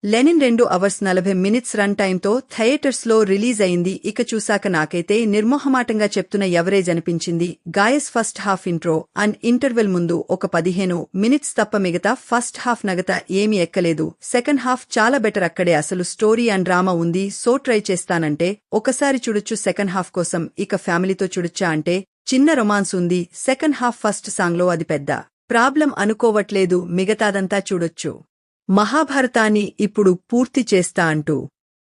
Lenin 2 hours 40 minutes run టైంతో థియేటర్స్లో release అయింది. ఇక చూశాక నాకైతే నిర్మోహమాటంగా చెప్తున్న ఎవరేజ్ అనిపించింది. Guys first half intro and interval ముందు ఒక 15 మినిట్స్ తప్ప మిగతా ఫస్ట్ హాఫ్ నగత ఏమీ ఎక్కలేదు. సెకండ్ హాఫ్ చాలా బెటర్. అక్కడే అసలు స్టోరీ అండ్ డ్రామా ఉంది. సో ట్రై చేస్తానంటే ఒకసారి చూడొచ్చు సెకండ్ హాఫ్ కోసం. ఇక ఫ్యామిలీతో చూడొచ్చా అంటే చిన్న రొమాన్స్ ఉంది సెకండ్ హాఫ్. ఫస్ట్ సాంగ్లో అది పెద్ద ప్రాబ్లం అనుకోవట్లేదు. మిగతాదంతా చూడొచ్చు. మహాభారతాన్ని ఇప్పుడు పూర్తి చేస్తా అంటూ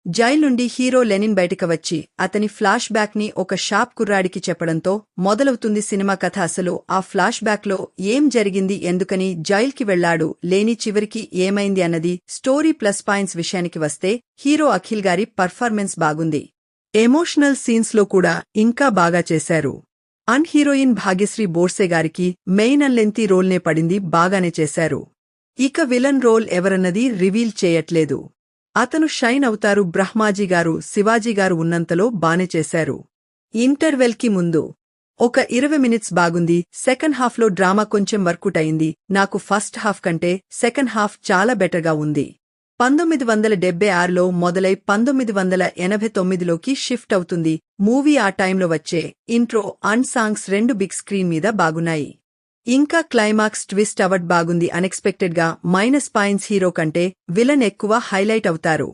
జైల్ నుండి హీరో లెనిన్ బయటకు వచ్చి అతని ఫ్లాష్ బ్యాక్ ని ఒక షాప్ కుర్రాడికి చెప్పడంతో మొదలవుతుంది సినిమా కథ. అసలు ఆ ఫ్లాష్ బ్యాక్ లో ఏం జరిగింది, ఎందుకని జైల్ కి వెళ్లాడు లేని, చివరికి ఏమైంది అన్నది స్టోరీ. ప్లస్ పాయింట్స్ విషయానికి వస్తే హీరో అఖిల్ గారి పర్ఫార్మెన్స్ బాగుంది. ఎమోషనల్ సీన్స్ లో కూడా ఇంకా బాగా చేశారు. అండ్ హీరోయిన్ భాగ్యశ్రీ బోర్సే గారికి మెయిన్ అండ్ లెంతీ రోల్నే పడింది, బాగానే చేశారు. ఇక విలన్ రోల్ ఎవరన్నది రివీల్ చేయట్లేదు. అతను షైన్ అవుతారు. బ్రహ్మాజీ గారు, శివాజీ గారు ఉన్నంతలో బానే చేశారు. ఇంటర్వెల్ కి ముందు ఒక 20 మినిట్స్ బాగుంది. సెకండ్ హాఫ్లో డ్రామా కొంచెం వర్కౌట్ అయింది. నాకు ఫస్ట్ హాఫ్ కంటే సెకండ్ హాఫ్ చాలా బెటర్గా ఉంది. 1976లో మొదలై 1989లోకి షిఫ్ట్ అవుతుంది మూవీ. ఆ టైంలో వచ్చే intro and songs 2 big screen మీద బాగున్నాయి. ఇంకా క్లైమాక్స్ ట్విస్ట్ అవట్ బాగుంది. అన్ఎక్స్పెక్టెడ్ గా మైనస్ పాయింట్స్, హీరో కంటే విలన్ ఎక్కువ హైలైట్ అవుతారు.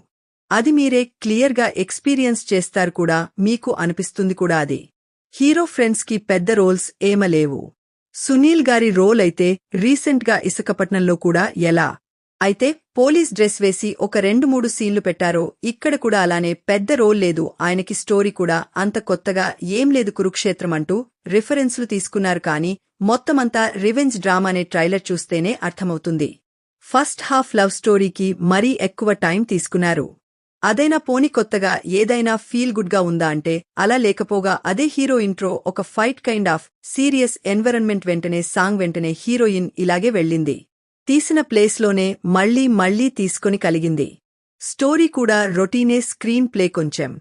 అది మీరే క్లియర్ గా ఎక్స్పీరియన్స్ చేస్తారు కూడా, మీకు అనిపిస్తుంది కూడా. అది హీరో ఫ్రెండ్స్ కి పెద్ద రోల్స్ ఏమలేవు. సునీల్ గారి రోల్ అయితే రీసెంట్ గా ఇసుకపట్నంలో కూడా ఎలా అయితే పోలీస్ డ్రెస్ వేసి ఒక 2-3 సీన్లు పెట్టారో ఇక్కడ కూడా అలానే పెద్ద రోల్ లేదు. ఆయనకి స్టోరీ కూడా అంత కొత్తగా ఏం లేదు. కురుక్షేత్రం అంటూ రిఫరెన్స్లు తీసుకున్నారు కానీ మొత్తమంతా రివెంజ్ డ్రామానే. ట్రైలర్ చూస్తేనే అర్థమవుతుంది. ఫస్ట్ హాఫ్ లవ్ స్టోరీకి మరీ ఎక్కువ టైం తీసుకున్నారు. అదైనా పోని కొత్తగా ఏదైనా ఫీల్ గుడ్ గా ఉందా అంటే అలా లేకపోగా అదే హీరో ఇంట్రో ఒక fight kind of serious environment, వెంటనే సాంగ్, వెంటనే హీరోయిన్ ఇలాగే వెళ్ళింది. తీసిన ప్లేస్లోనే మళ్లీ తీసుకొని కలిగింది. స్టోరీ కూడా రొటీనే. స్క్రీన్ ప్లే కొంచెం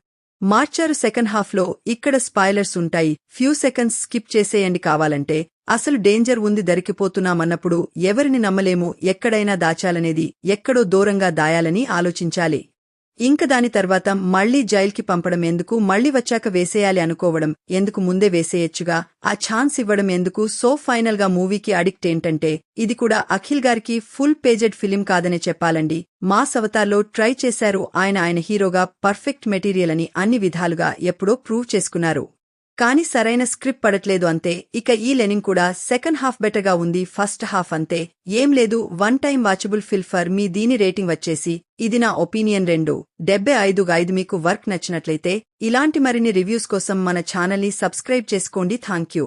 మార్చారు సెకండ్ హాఫ్లో. ఇక్కడ స్పాయిలర్స్ ఉంటాయి, ఫ్యూ సెకండ్స్ స్కిప్ చేసేయండి కావాలంటే. అసలు డేంజర్ ఉంది, దొరికిపోతున్నామన్నప్పుడు ఎవరిని నమ్మలేము. ఎక్కడైనా దాచాలనేది ఎక్కడో దూరంగా దాయాలని ఆలోచించాలి. ఇంక దాని తర్వాత మళ్లీ జైల్కి పంపడం ఎందుకు, మళ్లీ వచ్చాక వేసేయాలి అనుకోవడం ఎందుకు, ముందే వేసేయచ్చుగా. ఆ ఛాన్స్ ఇవ్వడం ఎందుకు. సో ఫైనల్ గా మూవీకి అడిక్ట్ ఏంటంటే ఇది కూడా అఖిల్ గారికి ఫుల్ పేజెడ్ ఫిలిం కాదనే చెప్పాలండి. మాస్ అవతార్లో ట్రై చేశారు. ఆయన హీరోగా పర్ఫెక్ట్ మెటీరియల్ అని అన్ని విధాలుగా ఎప్పుడో ప్రూవ్ చేసుకున్నారు. కానీ సరైన స్క్రిప్ట్ పడట్లేదు అంతే. ఇక ఈ లెనిన్ కూడా సెకండ్ హాఫ్ బెటర్గా ఉంది. ఫస్ట్ హాఫ్ అంతే ఏం లేదు. 1 time watchable fill for me. దీని రేటింగ్ వచ్చేసి, ఇది నా ఒపీనియన్, 2.75/5. మీకు వర్క్ నచ్చినట్లయితే ఇలాంటి మరిన్ని రివ్యూస్ కోసం మన ఛానల్ని సబ్స్క్రైబ్ చేసుకోండి. థాంక్యూ.